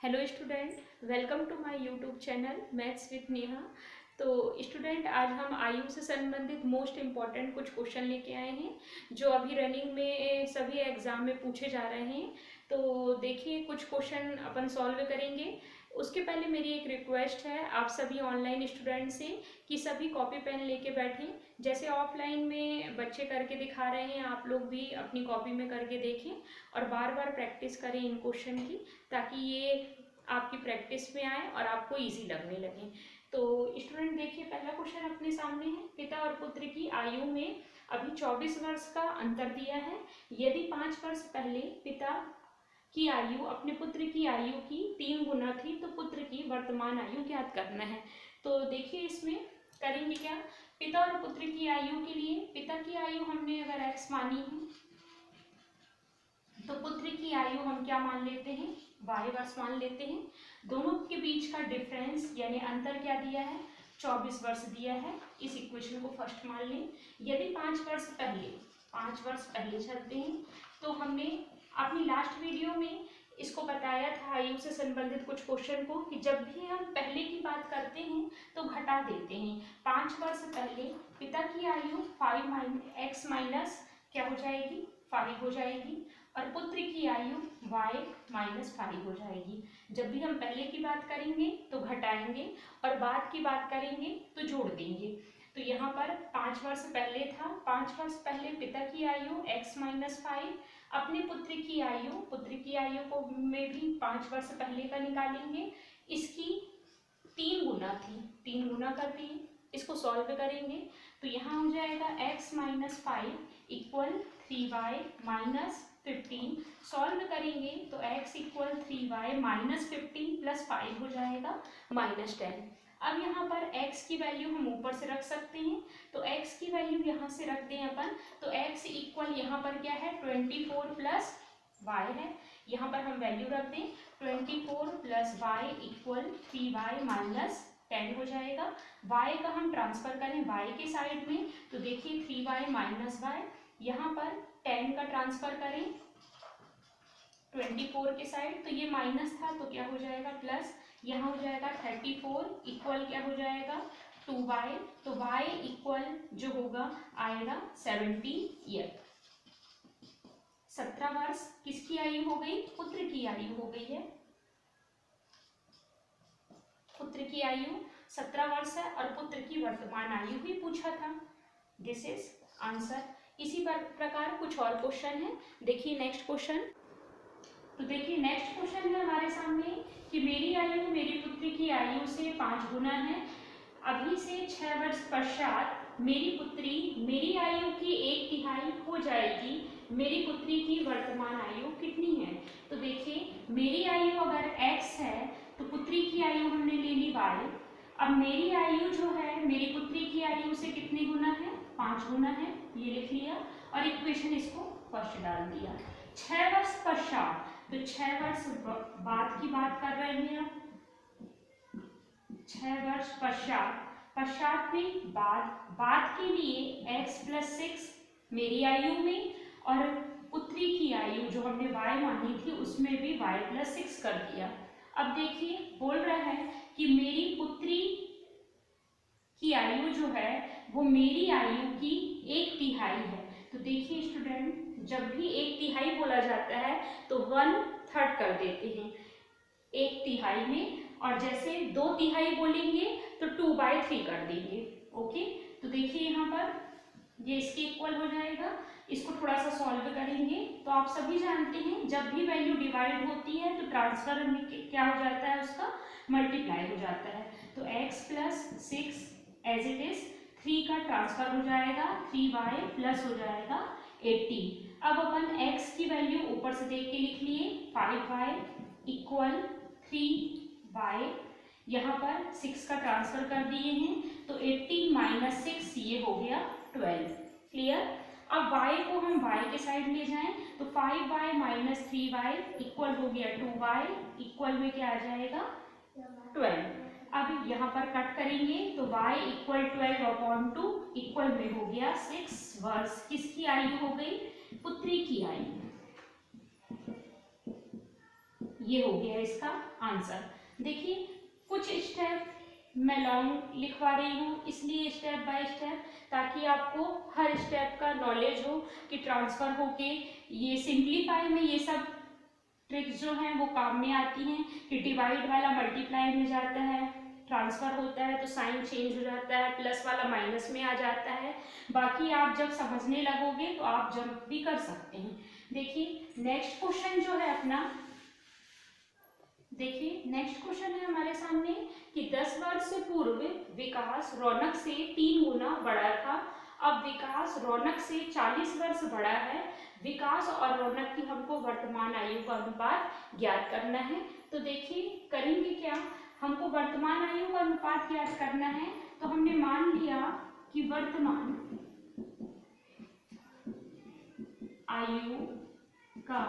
Hello student, welcome to my YouTube channel maths with Neha. तो student, आज हम आयु से संबंधित मोस्ट इम्पॉर्टेंट कुछ क्वेश्चन लेके आए हैं जो अभी रनिंग में सभी एग्जाम में पूछे जा रहे हैं। तो देखिए, कुछ क्वेश्चन अपन सॉल्व करेंगे। उसके पहले मेरी एक रिक्वेस्ट है आप सभी ऑनलाइन स्टूडेंट से कि सभी कॉपी पेन लेके बैठें। जैसे ऑफलाइन में बच्चे करके दिखा रहे हैं, आप लोग भी अपनी कॉपी में करके देखें और बार बार प्रैक्टिस करें इन क्वेश्चन की, ताकि ये आपकी प्रैक्टिस में आए और आपको इजी लगने लगे। तो स्टूडेंट देखिए, पहला क्वेश्चन अपने सामने है। पिता और पुत्र की आयु में अभी 24 वर्ष का अंतर दिया है। यदि 5 वर्ष पहले पिता की आयु अपने पुत्र की आयु की 3 गुना थी तो पुत्र की वर्तमान आयु ज्ञात करना है। तो देखिए, इसमें करेंगे क्या। पिता और पुत्र की आयु के लिए पिता की आयु हमने अगर x मानी है तो पुत्र की आयु हम क्या मान लेते हैं, y वर्ष मान लेते हैं। दोनों के बीच का डिफरेंस यानी अंतर क्या दिया है, 24 वर्ष दिया है। इस इक्वेशन को फर्स्ट मान लें। यदि 5 वर्ष पहले चलते हैं तो हमने अपनी लास्ट वीडियो में इसको बताया था, आयु से संबंधित कुछ क्वेश्चन को, कि जब भी हम पहले की बात करते हैं तो घटा देते हैं। 5 वर्ष पहले पिता की आयु 5x माइनस क्या हो जाएगी, 5 हो जाएगी, और पुत्र की आयु y माइनस 5 हो जाएगी। जब भी हम पहले की बात करेंगे तो घटाएंगे और बाद की बात करेंगे तो जोड़ देंगे। तो यहाँ पर 5 वर्ष पहले था, 5 वर्ष पहले पिता की आयु x माइनस 5, अपने पुत्र की आयु को में भी 5 वर्ष पहले का निकालेंगे। इसकी 3 गुना थी, 3 गुना कर दिए। इसको सॉल्व करेंगे तो यहाँ हो जाएगा x minus 5 equal 3y minus 15। Solve करेंगे तो x equal 3y minus 15 plus 5 हो जाएगा माइनस 10। अब यहाँ पर x की वैल्यू हम ऊपर से रख सकते हैं, तो x की वैल्यू यहाँ से रख दें अपन, तो x इक्वल यहाँ पर क्या है 24 प्लस y है। यहाँ पर हम वैल्यू रख दें 24 plus y equal 3y minus 10 हो जाएगा। y का हम ट्रांसफर करें y के साइड में, तो देखिए 3y माइनस y, यहाँ पर 10 का ट्रांसफर करें 24 के साइड, तो ये माइनस था तो क्या हो जाएगा प्लस, यहाँ हो जाएगा 34 इक्वल क्या हो जाएगा 2y, तो y इक्वल जो होगा आएगा 70 ईयर। 17 वर्ष किसकी आयु हो गई, पुत्र की आयु हो गई है। पुत्र की आयु 17 वर्ष है और पुत्र की वर्तमान आयु भी पूछा था। This is answer. इसी प्रकार कुछ और क्वेश्चन है। देखिए नेक्स्ट क्वेश्चन। तो देखिए नेक्स्ट क्वेश्चन है हमारे सामने कि मेरी आयु मेरी पुत्री की आयु से 5 गुना है। अभी से 6 वर्ष पश्चात मेरी पुत्री मेरी आयु की 1/3 हो जाएगी। मेरी पुत्री की वर्तमान आयु कितनी है। तो देखिए, मेरी आयु अगर x है तो पुत्री की आयु हमने ले ली y। अब मेरी आयु जो है मेरी पुत्री की आयु से कितने गुना है, 5 गुना है, ये लिख लिया और इक्वेशन इसको फर्स्ट डाल दिया। 6 वर्ष पश्चात, तो 6 वर्ष बाद की बात कर रहे हैं आप। 6 वर्ष पश्चात में बाद के लिए x प्लस 6 मेरी आयु में और पुत्री की आयु जो हमने y मानी थी उसमें भी y प्लस 6 कर दिया। अब देखिए बोल रहा है कि मेरी पुत्री की आयु जो है वो मेरी आयु की 1/3 है। तो देखिए स्टूडेंट, जब भी 1/3 बोला जाता है तो 1/3 कर देते हैं 1/3 में, और जैसे 2/3 बोलेंगे तो 2/3 कर देंगे। ओके, तो देखिए यहाँ पर ये इसके इक्वल हो जाएगा। इसको थोड़ा सा सॉल्व करेंगे तो आप सभी जानते हैं जब भी वैल्यू डिवाइड होती है तो ट्रांसफर क्या हो जाता है, उसका मल्टीप्लाई हो जाता है। तो x plus 6 as it is, 3 का ट्रांसफर हो जाएगा 3y प्लस हो जाएगा 18। अब अपन x की वैल्यू ऊपर से देख के लिख लिए 5y इक्वल 3y, यहाँ पर 6 का ट्रांसफर कर दिए हैं तो 18 माइनस 6 ये हो गया 12। क्लियर। अब y को हम y के साइड ले जाएं तो 5y माइनस 3y इक्वल हो गया 2y, इक्वल में क्या आ जाएगा 12। अब यहाँ पर कट करेंगे तो y इक्वल 12/2 इक्वल में हो गया 6 वर्ष। किसकी आयु हो गई, पुत्री की आयु। ये हो गया इसका आंसर। देखिए कुछ स्टेप मैं लॉन्ग लिखवा रही हूँ, इसलिए स्टेप बाय स्टेप, ताकि आपको हर स्टेप का नॉलेज हो कि ट्रांसफ़र होके ये सिंप्लीफाई में ये सब ट्रिक्स जो हैं वो काम में आती हैं कि डिवाइड वाला मल्टीप्लाई में जाता है, ट्रांसफ़र होता है तो साइन चेंज हो जाता है, प्लस वाला माइनस में आ जाता है। बाकी आप जब समझने लगोगे तो आप जब भी कर सकते हैं। देखिए नेक्स्ट क्वेश्चन जो है अपना, देखिए नेक्स्ट क्वेश्चन है हमारे सामने कि 10 वर्ष पूर्व विकास रौनक से 3 गुना बड़ा था, अब विकास रौनक से 40 वर्ष बड़ा है। विकास और रौनक की हमको वर्तमान आयु का अनुपात ज्ञात करना है। तो देखिए करेंगे क्या, हमको वर्तमान आयु का अनुपात ज्ञात करना है। तो हमने मान लिया कि वर्तमान आयु का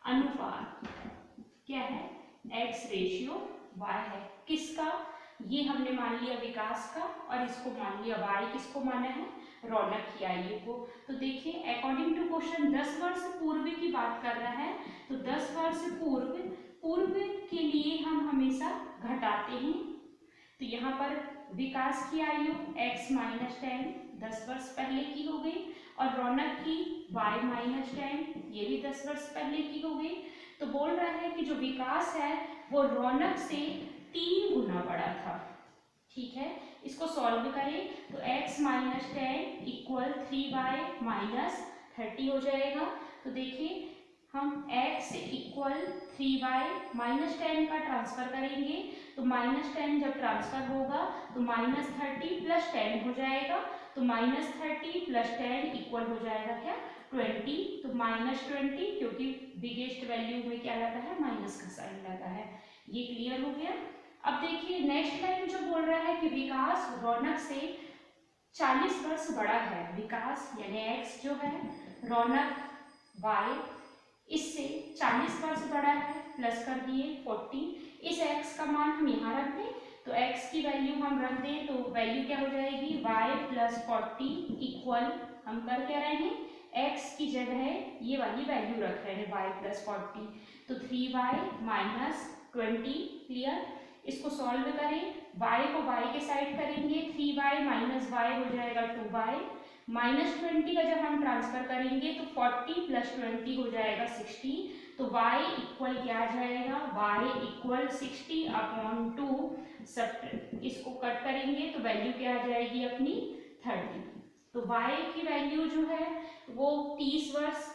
अनुपात क्या है, x रेशियो y है। किसका, ये हमने मान लिया विकास का, और इसको मान लिया y, किसको माना है, रौनक की आयु को। तो देखिए अकॉर्डिंग टू क्वेश्चन 10 वर्ष पूर्व की बात कर रहा है, तो 10 वर्ष पूर्व के लिए हम हमेशा घटाते हैं। तो यहाँ पर विकास की आयु x माइनस 10 वर्ष पहले की हो गई, और रौनक की y माइनस 10 ये भी 10 वर्ष पहले की हो गई। तो बोल रहा है कि जो विकास है वो रौनक से 3 गुना बड़ा था। ठीक है, इसको सॉल्व करें तो x minus 10 equal 3y minus 30 हो जाएगा। तो देखिए हम x इक्वल 3y माइनस 10 का ट्रांसफर करेंगे, तो माइनस 10 जब ट्रांसफर होगा तो माइनस 30 प्लस 10 हो जाएगा। तो माइनस 30 प्लस 10 इक्वल हो जाएगा क्या, 20। तो माइनस 20, क्योंकि बिगेस्ट वैल्यू में क्या लगा है, माइनस का साइन लगा है। ये क्लियर हो गया। अब देखिए नेक्स्ट लाइन जो बोल रहा है कि विकास रौनक से 40 वर्ष बड़ा है। विकास यानी x जो है, रौनक y इससे 40 वर्ष बड़ा है, प्लस कर दिए 40। इस x का मान हम यहाँ रख दें, तो x की वैल्यू हम रख दें तो वैल्यू क्या हो जाएगी, y प्लस 40 इक्वल, हम कर क्या रहे हैं, x की जगह ये वाली वैल्यू रख रहे हैं y प्लस 40, तो 3y माइनस 20। क्लियर, इसको सॉल्व करें, y को y के साइड करेंगे, 3y माइनस y हो जाएगा 2y, माइनस 20 का जब हम ट्रांसफर करेंगे तो 40 प्लस 20 हो जाएगा 60। तो y इक्वल क्या आ जाएगा, y इक्वल 60 अपॉन 2, सब इसको कट करेंगे तो वैल्यू क्या आ जाएगी अपनी 30। तो y की वैल्यू जो है वो 30 वर्ष।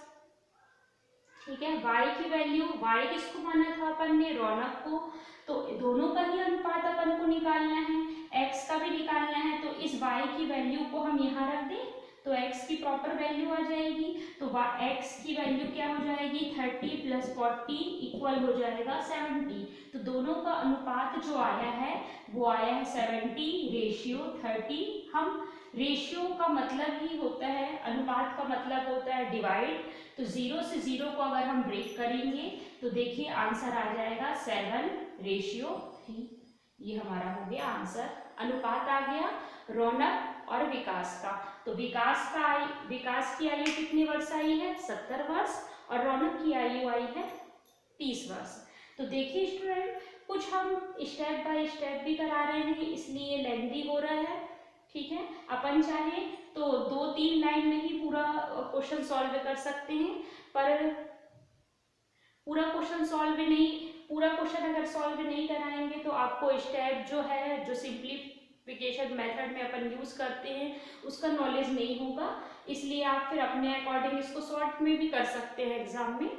ठीक है, y की वैल्यू, y किसको माना था अपन ने, रौनक को, तो दोनों का ही अनुपात अपन को निकालना है, x का भी निकालना है। तो इस y की वैल्यू को हम यहाँ रख दें तो x की प्रॉपर वैल्यू आ जाएगी। तो x की वैल्यू क्या हो जाएगी, 30 प्लस 40 इक्वल हो जाएगा 70। तो दोनों का अनुपात जो आया है वो आया है 70 रेशियो 30। हम रेशियो का मतलब ही होता है, अनुपात का मतलब होता है डिवाइड। तो 0 से 0 को अगर हम ब्रेक करेंगे तो देखिए आंसर आ जाएगा 7:3। ये हमारा हो गया आंसर। अनुपात आ गया रौनक और विकास का। तो विकास की आयु कितने वर्ष आई है, 70 वर्ष, और रौनक की आयु आई है 30 वर्ष। तो देखिए स्टूडेंट, कुछ हम स्टेप बाय स्टेप भी करा रहे हैं, इसलिए लेंथी हो रहा है। ठीक है, अपन चाहे तो 2-3 लाइन में ही पूरा क्वेश्चन सॉल्व कर सकते हैं, पर पूरा क्वेश्चन अगर सॉल्व नहीं कराएंगे तो आपको स्टेप जो है, जो सिंप्लीफिकेशन मेथड में अपन यूज करते हैं, उसका नॉलेज नहीं होगा। इसलिए आप फिर अपने अकॉर्डिंग इसको शॉर्ट में भी कर सकते हैं एग्जाम में।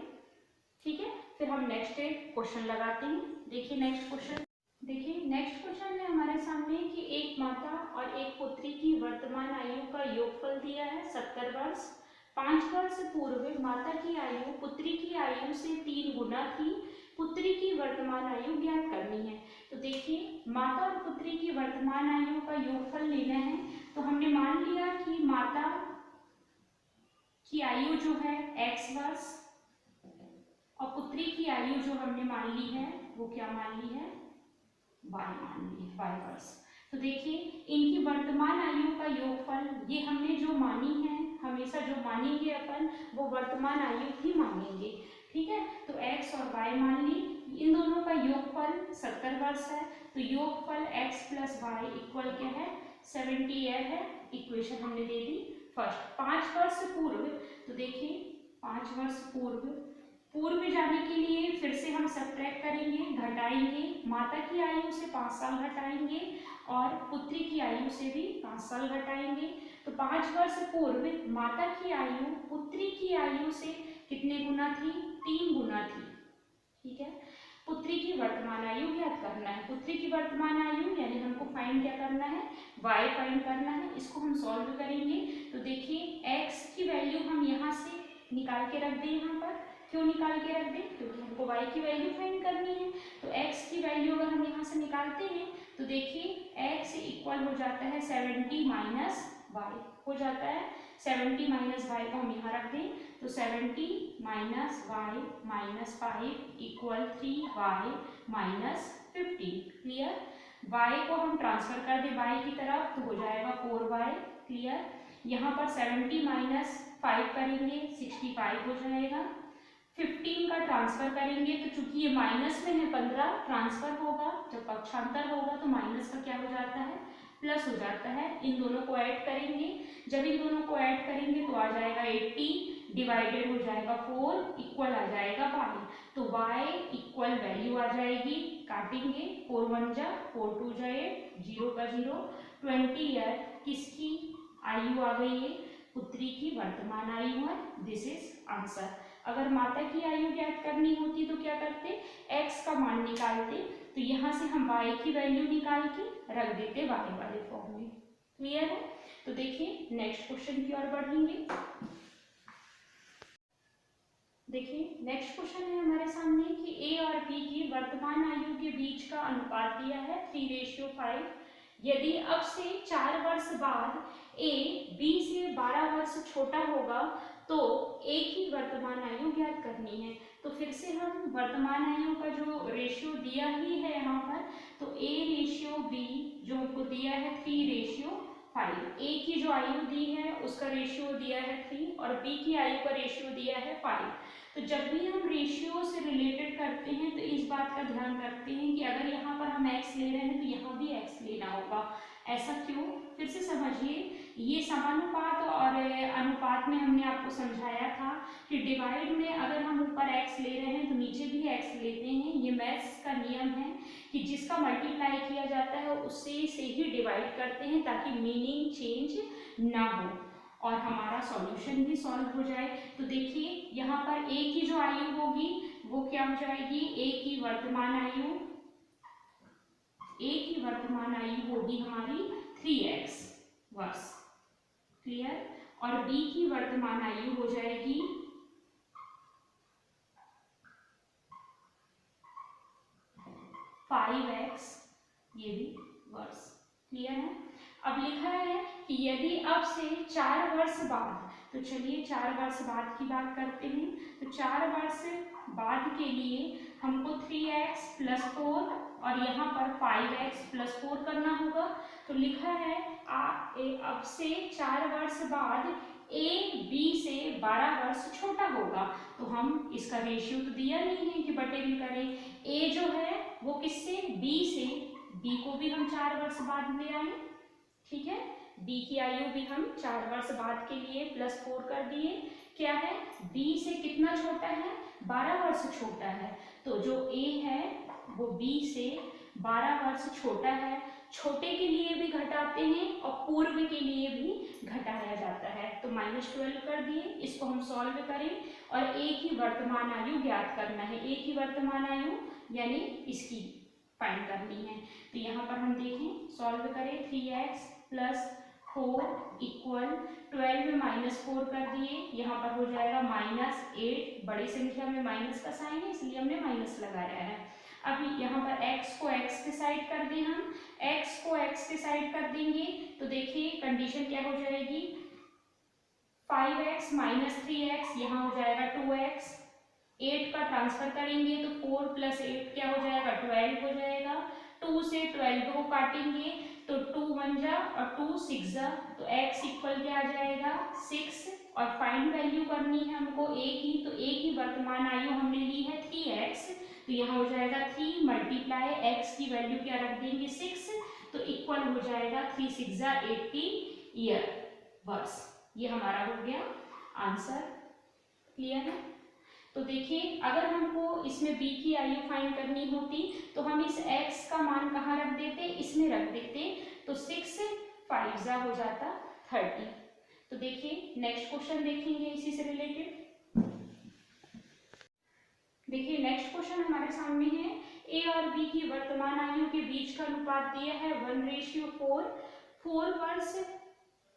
ठीक है, फिर हम नेक्स्ट क्वेश्चन लगाते हैं। देखिए नेक्स्ट क्वेश्चन है हमारे सामने कि एक माता और एक पुत्री की वर्तमान आयु का योगफल दिया है 70 वर्ष। 5 वर्ष पूर्व माता की आयु पुत्री की आयु से 3 गुना थी। पुत्री की वर्तमान आयु ज्ञात करनी है। तो देखिए माता और पुत्री की वर्तमान आयु का योगफल लेना है। तो हमने मान लिया कि माता की आयु जो है x वर्ष, और पुत्री की आयु जो हमने मान ली है वो क्या मान ली है, y वर्ष। तो देखिए इनकी वर्तमान आयु का योगफल, ये हमने जो मानी है, हमेशा जो मानेंगे अपन वो वर्तमान आयु ही मानेंगे। ठीक है। तो x और y मान ली, इन दोनों का योगफल 70 वर्ष है, तो योगफल x प्लस वाई इक्वल क्या है 70 ईयर है। इक्वेशन हमने दे दी फर्स्ट। 5 वर्ष पूर्व, तो देखिए 5 वर्ष पूर्व जाने के लिए फिर से हम सब्ट्रैक्ट करेंगे, घटाएंगे, माता की आयु से 5 साल घटाएंगे और पुत्री की आयु से भी 5 साल घटाएंगे। तो 5 वर्ष पूर्व माता की आयु पुत्री की आयु से कितने गुना थी, 3 गुना थी। ठीक है। पुत्री की वर्तमान आयु ज्ञात करना है। पुत्री की वर्तमान आयु यानी हमको फाइंड क्या करना है, y फाइंड करना है। इसको हम सॉल्व करेंगे। तो देखिए x की वैल्यू हम यहाँ से निकाल के रख दें। यहाँ पर क्यों निकाल के रख दें, क्योंकि हमको y की वैल्यू फाइंड करनी है। तो x की वैल्यू अगर हम यहाँ से निकालते हैं तो देखिए x इक्वल हो जाता है 70 माइनस वाई, हो जाता है 70 माइनस वाई को हम यहाँ रख दें तो 70 minus y minus 5 equal 3y minus 15। Clear. y को हम ट्रांसफर कर दें y की तरफ तो हो जाएगा 4y। क्लियर। यहाँ पर 70 माइनस 5 करेंगे 65 हो जाएगा। 15 का ट्रांसफर करेंगे तो चूंकि ये माइनस में है 15 ट्रांसफर होगा, जब पक्षांतर होगा तो माइनस का क्या हो जाता है, प्लस हो जाता है। इन दोनों को ऐड करेंगे, जब इन दोनों को ऐड करेंगे तो आ जाएगा 80 डिवाइडेड हो जाएगा 4 इक्वल आ जाएगा y। तो y इक्वल वैल्यू आ जाएगी, काटेंगे 4 1 जा 4 2 जा 8, 0 का 0, 20 ईयर किसकी आयु आ गई है, पुत्री की वर्तमान आयु है। This is answer. अगर माता की आयु ज्ञात करनी होती तो क्या करते, x का मान निकालते, तो यहाँ से हम y की वैल्यू निकाल के रख देते y वाले फॉर्म में। क्लियर है। तो देखिए नेक्स्ट क्वेश्चन की ओर बढ़ेंगे। देखिए नेक्स्ट क्वेश्चन है हमारे सामने कि a और b की वर्तमान आयु के बीच का अनुपात दिया है 3:5। यदि अब से 4 वर्ष बाद a b से 12 वर्ष छोटा होगा तो a की वर्तमान आयु ज्ञात करनी है। तो फिर से हम वर्तमान आयु का जो रेशियो दिया ही है यहाँ पर, तो a रेशियो b जो हमको दिया है 3:5। a की जो आयु दी है उसका रेशियो दिया है 3 और b की आयु का रेशियो दिया है 5। तो जब भी हम रेशियो से रिलेटेड करते हैं तो इस बात का ध्यान रखते हैं कि अगर यहाँ पर हम x ले रहे हैं तो यहाँ भी x लेना होगा। ऐसा क्यों, फिर से समझिए। ये समानुपात और अनुपात में हमने आपको समझाया था कि डिवाइड में अगर हम ऊपर x ले रहे हैं तो नीचे भी x लेते हैं। ये मैथ्स का नियम है कि जिसका मल्टीप्लाई किया जाता है उससे से ही डिवाइड करते हैं ताकि मीनिंग चेंज ना हो और हमारा सॉल्यूशन भी सॉल्व हो जाए। तो देखिए यहाँ पर a की जो आयु होगी वो क्या हो जाएगी, a की वर्तमान आयु होगी हमारी 3x वर्ष। क्लियर। और b की वर्तमान आयु हो जाएगी 5x, ये भी वर्ष। क्लियर है। अब लिखा है कि यदि अब से 4 वर्ष बाद, तो चलिए 4 वर्ष बाद की बात करते हैं। तो 4 वर्ष बाद के लिए हमको 3x प्लस 4 और यहाँ पर 5x प्लस 4 करना होगा। तो लिखा है अब से 4 वर्ष बाद a b से 12 वर्ष छोटा होगा। तो हम इसका रेशियो तो दिया नहीं है कि बटे भी करें। a जो है वो किससे, b से, b को भी हम 4 वर्ष बाद ले आए। ठीक है। b की आयु भी हम 4 वर्ष बाद के लिए प्लस 4 कर दिए। क्या है, b से कितना छोटा है, 12 वर्ष छोटा है। तो जो a है वो b से 12 वर्ष छोटा है। छोटे के लिए भी घटाते हैं और पूर्व के लिए भी घटाया जाता है। तो -12 कर दिए। इसको हम सॉल्व करें और a की वर्तमान आयु ज्ञात करना है। a की वर्तमान आयु यानी इसकी फाइंड करनी है। तो यहाँ पर हम देखें, सॉल्व करें। 3x प्लस 4 इक्वल 12 में -4 कर दिए, यहाँ पर हो जाएगा -8। बड़ी संख्या में माइनस का साइन है इसलिए हमने माइनस लगाया है। अब यहाँ पर x को x के साइड कर दें, हम x को x के साइड कर देंगे तो देखिए कंडीशन क्या हो जाएगी, 5x माइनस 3x, यहाँ हो जाएगा 2x। 8 का ट्रांसफर करेंगे तो 4 प्लस 8 क्या हो जाएगा, 12 हो जाएगा। 2 से 12 को काटेंगे तो 2 1 जा और 2 6 जा, तो x इक्वल क्या आ जाएगा 6 और फाइंड वैल्यू करनी है हमको a की, तो a की वर्तमान आयु हमने ली है 3x, तो यहाँ हो जाएगा 3 मल्टीप्लाई x की वैल्यू क्या रख देंगे 6, तो इक्वल हो जाएगा 3 6 80 ईयर वर्ष। ये हमारा हो गया आंसर। क्लियर है? तो देखिए अगर हमको इसमें b की आयु फाइंड करनी होती तो हम इस x का मान कहाँ रख देते, इसमें रख देते, तो 6 5 हो जाता 30। तो देखिए नेक्स्ट क्वेश्चन देखेंगे इसी से रिलेटेड। देखिए नेक्स्ट क्वेश्चन हमारे सामने है, ए और बी की वर्तमान आयु के बीच का अनुपात दिया है 1:4। 4 वर्ष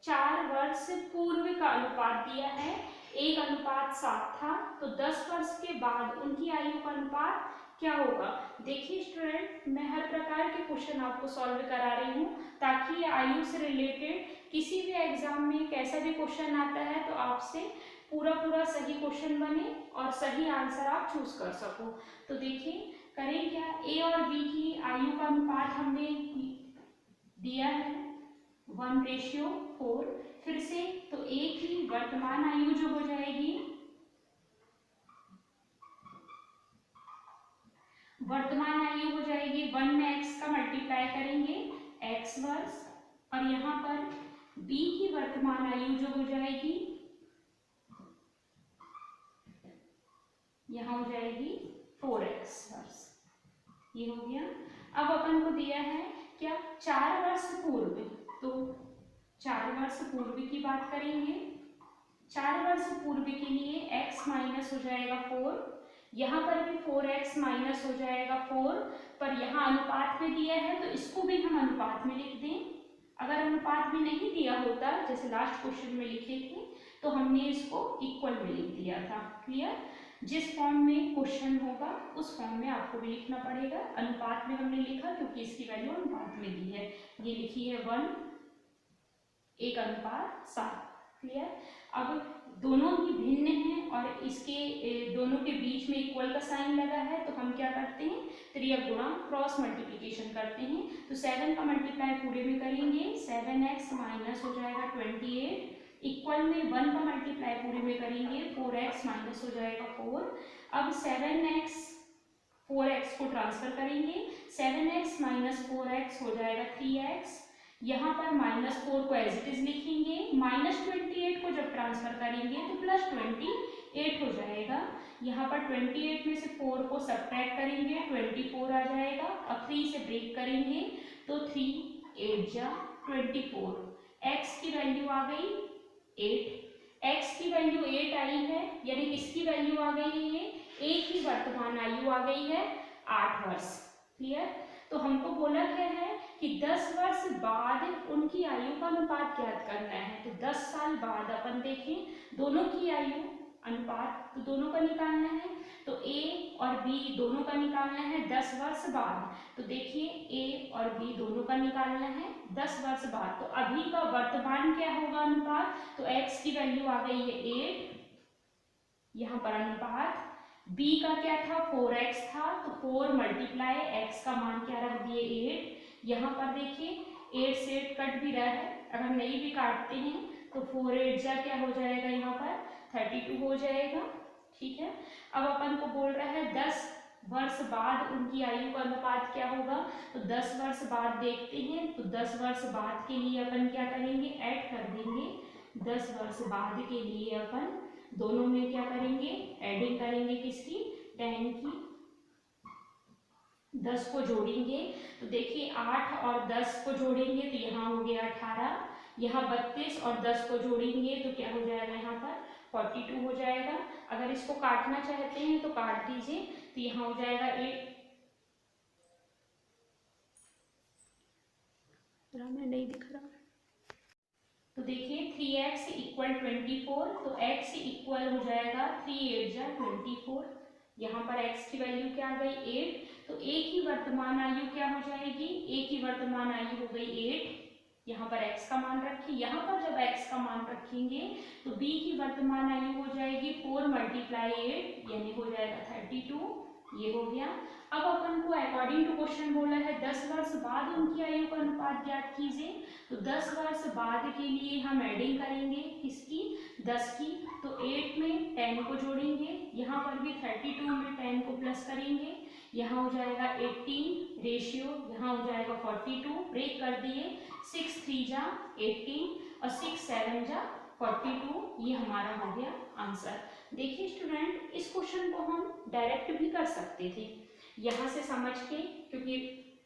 4 वर्ष पूर्व का अनुपात दिया है, 1:7 था, तो 10 वर्ष के बाद उनकी आयु का अनुपात क्या होगा। देखिए स्टूडेंट, मैं हर प्रकार के क्वेश्चन आपको सॉल्व करा रही हूँ ताकि आयु से रिलेटेड किसी भी एग्जाम में कैसा भी क्वेश्चन आता है तो आपसे पूरा सही क्वेश्चन बने और सही आंसर आप चूज कर सको। तो देखिए करें क्या, ए और बी की आयु का अनुपात हमने दिया है 1:4। फिर से तो ए की वर्तमान आयु जो हो जाएगी, वर्तमान आयु हो जाएगी 1 में x का मल्टीप्लाई करेंगे x वर्ष, और यहाँ पर b की वर्तमान आयु जो हो जाएगी, यहाँ हो जाएगी 4x वर्ष। ये हो गया। अब अपन को दिया है क्या 4 वर्ष पूर्व, तो 4 वर्ष पूर्व की बात करेंगे। 4 वर्ष पूर्व के लिए x माइनस हो जाएगा 4, यहाँ पर भी 4x माइनस हो जाएगा 4, पर यहाँ अनुपात में दिया है तो इसको भी हम अनुपात में लिख दें। अगर अनुपात में नहीं दिया होता जैसे लास्ट क्वेश्चन में लिखे थे तो हमने इसको इक्वल में लिख दिया था। क्लियर? जिस फॉर्म में क्वेश्चन होगा उस फॉर्म में आपको भी लिखना पड़ेगा। अनुपात में हमने लिखा क्योंकि इसकी वैल्यू अनुपात में दी है, ये लिखी है 1:7। क्लियर? अब दोनों ही भिन्न हैं और इसके दोनों के बीच में इक्वल का साइन लगा है, तो हम क्या करते हैं, त्रियक गुणा क्रॉस मल्टीप्लिकेशन करते हैं। तो 7 का मल्टीप्लाई पूरे में करेंगे, 7x माइनस हो जाएगा 28, इक्वल में 1 का मल्टीप्लाई पूरे में करेंगे, 4x माइनस हो जाएगा 4। अब 7x 4x को ट्रांसफर करेंगे, 7x माइनस 4x हो जाएगा 3x, यहाँ पर -4 को एज इट इज लिखेंगे, -28 को जब ट्रांसफर करेंगे तो +28 हो जाएगा। यहाँ पर 28 में से 4 को सब्ट्रैक्ट करेंगे, 24 आ जाएगा। अब 3 से ब्रेक करेंगे तो 3 8 जा 24, x की वैल्यू आ गई 8, x की वैल्यू 8 आई है, यानी किसकी वैल्यू आ गई है, ये a की वर्तमान आयु आ गई है 8 वर्ष। क्लियर? तो हमको बोला गया है कि 10 वर्ष बाद उनकी आयु का अनुपात ज्ञात करना है। तो 10 साल बाद अपन देखें दोनों की आयु अनुपात, तो दोनों का निकालना है, तो a और b दोनों का निकालना है 10 वर्ष बाद। तो देखिए a और b दोनों का निकालना है 10 वर्ष बाद। तो अभी का वर्तमान क्या होगा अनुपात, तो x की वैल्यू आ गई है 8, यहाँ पर अनुपात b का क्या था 4x था, तो 4 मल्टीप्लाई x का मान क्या रख दिए 8। यहाँ पर देखिए 8 से 8 कट भी रहा है, अगर नहीं भी काटते हैं तो 4 8 जा क्या हो जाएगा, यहाँ पर 32 हो जाएगा। ठीक है? अब अपन को बोल रहा है 10 वर्ष बाद उनकी आयु का अनुपात क्या होगा, तो 10 वर्ष बाद देखते हैं। तो 10 वर्ष बाद के लिए अपन क्या करेंगे, ऐड कर देंगे। 10 वर्ष बाद के लिए अपन दोनों में क्या करेंगे, एडिंग करेंगे, किसकी, 10 की। 10 को जोड़ेंगे तो देखिए 8 और 10 को जोड़ेंगे तो यहाँ हो गया 18, यहाँ 32 और 10 को जोड़ेंगे तो क्या हो जाएगा, यहाँ पर 42 हो जाएगा। अगर इसको काटना चाहते हैं तो काट दीजिए, तो यहाँ हो जाएगा 8, में नहीं दिख रहा, तो देखिए 3x इक्वल 24, तो x इक्वल हो जाएगा 3 8 जा 24। यहाँ पर x की वैल्यू क्या आ गई 8, तो a की वर्तमान आयु क्या हो जाएगी, a की वर्तमान आयु हो गई 8, यहाँ पर x का मान रखिए। यहाँ पर जब x का मान रखेंगे तो b की वर्तमान आयु हो जाएगी 4 मल्टीप्लाई 8, यानी हो जाएगा 32। ये हो गया। अब अपन को अकॉर्डिंग टू क्वेश्चन बोला है 10 वर्ष बाद उनकी आयु का अनुपात ज्ञात कीजिए। तो 10 वर्ष बाद के लिए हम एडिंग करेंगे किसकी, 10 की। तो 8 में 10 को जोड़ेंगे, यहाँ पर भी 32 में 10 को प्लस करेंगे, यहाँ हो जाएगा 18 रेशियो, यहाँ हो जाएगा 42, ब्रेक कर दिए, 6 3 जा 18 और 6 7 जा 42, ये हमारा हो गया आंसर। देखिए स्टूडेंट, इस क्वेश्चन को हम डायरेक्ट भी कर सकते थे यहाँ से समझ के, क्योंकि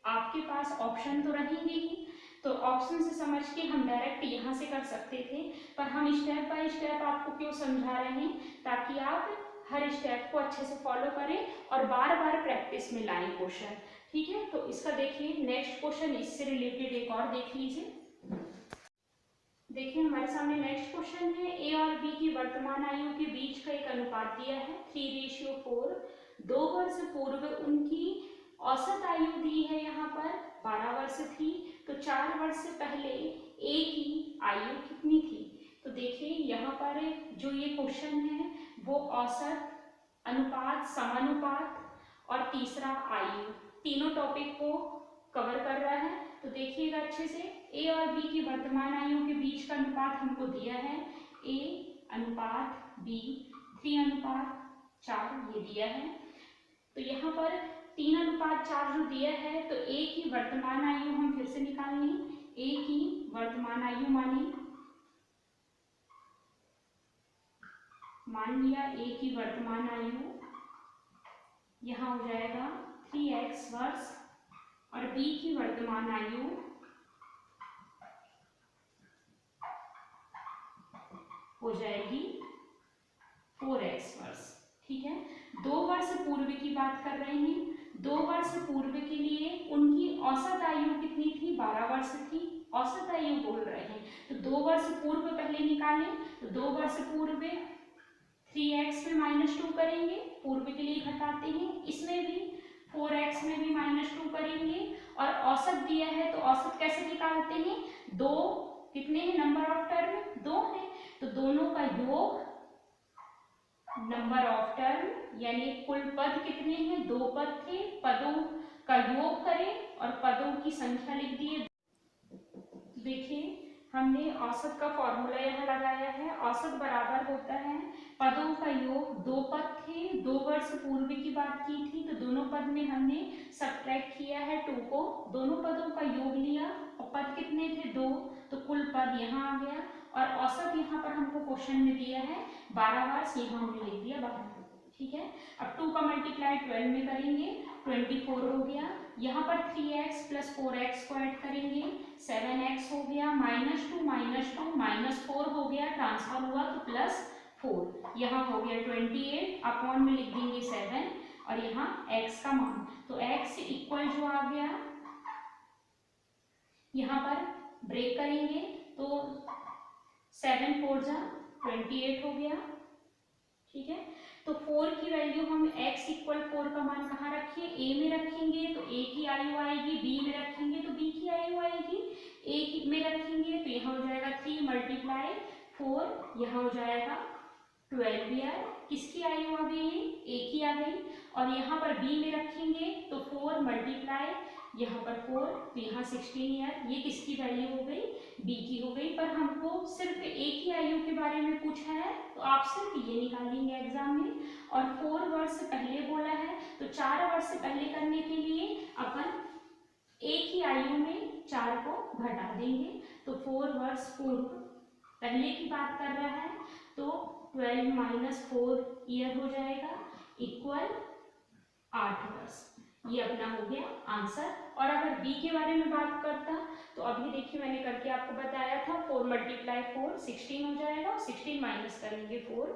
आपके पास ऑप्शन तो रहेंगे ही, तो ऑप्शन से समझ के हम डायरेक्ट यहाँ से कर सकते थे, पर हम स्टेप बाय स्टेप आपको क्यों समझा रहे हैं, ताकि आप हर स्टेप को अच्छे से फॉलो करें और बार बार प्रैक्टिस में लाएं क्वेश्चन। ठीक है, तो इसका देखिए नेक्स्ट क्वेश्चन, इससे रिलेटेड एक और देख लीजिए। देखिए हमारे सामने नेक्स्ट क्वेश्चन है, ए और बी की वर्तमान आयु के बीच का एक अनुपात दिया है 3:4। 2 वर्ष पूर्व उनकी औसत आयु दी है, यहाँ पर 12 वर्ष थी, तो 4 वर्ष से पहले ए की आयु कितनी थी। तो देखिए यहाँ पर जो ये क्वेश्चन है वो औसत, अनुपात, समानुपात और तीसरा आयु, तीनों टॉपिक को कवर कर रहा है। तो देखिएगा अच्छे से, ए और बी की वर्तमान आयु के बीच का अनुपात हमको दिया है ए अनुपात बी 3:4 ये दिया है। तो यहाँ पर 3:4 जो दिया है, तो ए की वर्तमान आयु हम फिर से निकाल लें, ए की वर्तमान आयु मान लिया ए की वर्तमान आयु यहाँ हो जाएगा 3x वर्ष और बी की वर्तमान आयु हो जाएगी 4x वर्ष। ठीक है, 2 वर्ष पूर्व की बात कर रहे हैं। 2 वर्ष पूर्व के लिए उनकी औसत आयु कितनी थी, 12 वर्ष थी, औसत आयु बोल रहे हैं। तो 2 वर्ष पूर्व पहले निकालें, तो 2 वर्ष पूर्व 3x में -2 करेंगे, पूर्व के लिए घटाते हैं, इसमें भी 4x में भी -2 करेंगे, और औसत दिया है तो औसत कैसे निकालते हैं, 2 कितने हैं, नंबर ऑफ टर्म 2 है, तो दोनों का योग, नंबर ऑफ टर्म यानी कुल पद कितने हैं, 2 पद थे, पदों का योग करें और पदों की संख्या लिख दिए। देखिए हमने औसत का फॉर्मूला यहाँ लगाया है, औसत बराबर होता है पदों का योग, 2 पद थे, 2 वर्ष पूर्व की बात की थी, तो दोनों पद में हमने सब्ट्रैक्ट किया है 2 को, दोनों पदों का योग लिया और पद कितने थे 2, तो कुल पद यहाँ आ गया, और औसत यहाँ पर हमको क्वेश्चन में दिया है 12 वर्ष, यहाँ हमने लिख दिया 12। ठीक है, अब 2 का मल्टीप्लाई 12 में करेंगे, 24 हो गया, यहाँ पर 3x + 4x को ऐड करेंगे, 7x हो गया, -2 -4 हो गया, ट्रांसफर हुआ तो +4, यहाँ हो गया 28, अपॉन में लिख देंगे 7 और यहाँ x का मान, तो x इक्वल जो आ गया, यहाँ पर ब्रेक करेंगे तो 7 4 जा 28 हो गया। ठीक है, तो 4 की वैल्यू हम x इक्वल 4 का मान कहाँ रखें, a में रखेंगे तो a की आयु आएगी, b में रखेंगे तो b की आयु आएगी, a में रखेंगे तो यहाँ हो जाएगा 3 × 4, यहाँ हो जाएगा 12 ईयर, किसकी आयु आ गई, a की आ गई, और यहाँ पर b में रखेंगे तो 4 × यहाँ पर 4 तो यहाँ 16 ईयर, ये किसकी वैल्यू हो गई, b की हो गई। पर हमको सिर्फ a की आयु के बारे में पूछा है, तो आप सिर्फ ये निकालेंगे एग्जाम में, और 4 वर्ष पहले बोला है तो 4 वर्ष पहले करने के लिए अपन a की आयु में 4 को घटा देंगे, तो 4 वर्ष पूर्व पहले की बात कर रहा है, तो 12 - 4 ईयर हो जाएगा, इक्वल 8 वर्ष, ये अपना हो गया आंसर। और अगर b के बारे में बात करता तो अभी देखिए मैंने करके आपको बताया था, 4 × 4 16 हो जाएगा, और 16 माइनस करेंगे 4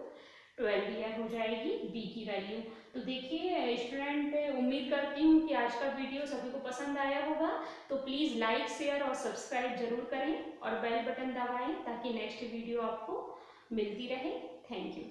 12 ईयर हो जाएगी b की वैल्यू। तो देखिए स्टूडेंट, उम्मीद करती हूँ कि आज का वीडियो सभी को पसंद आया होगा, तो प्लीज़ लाइक शेयर और सब्सक्राइब जरूर करें और बेल बटन दबाएं ताकि नेक्स्ट वीडियो आपको मिलती रहे। Thank you.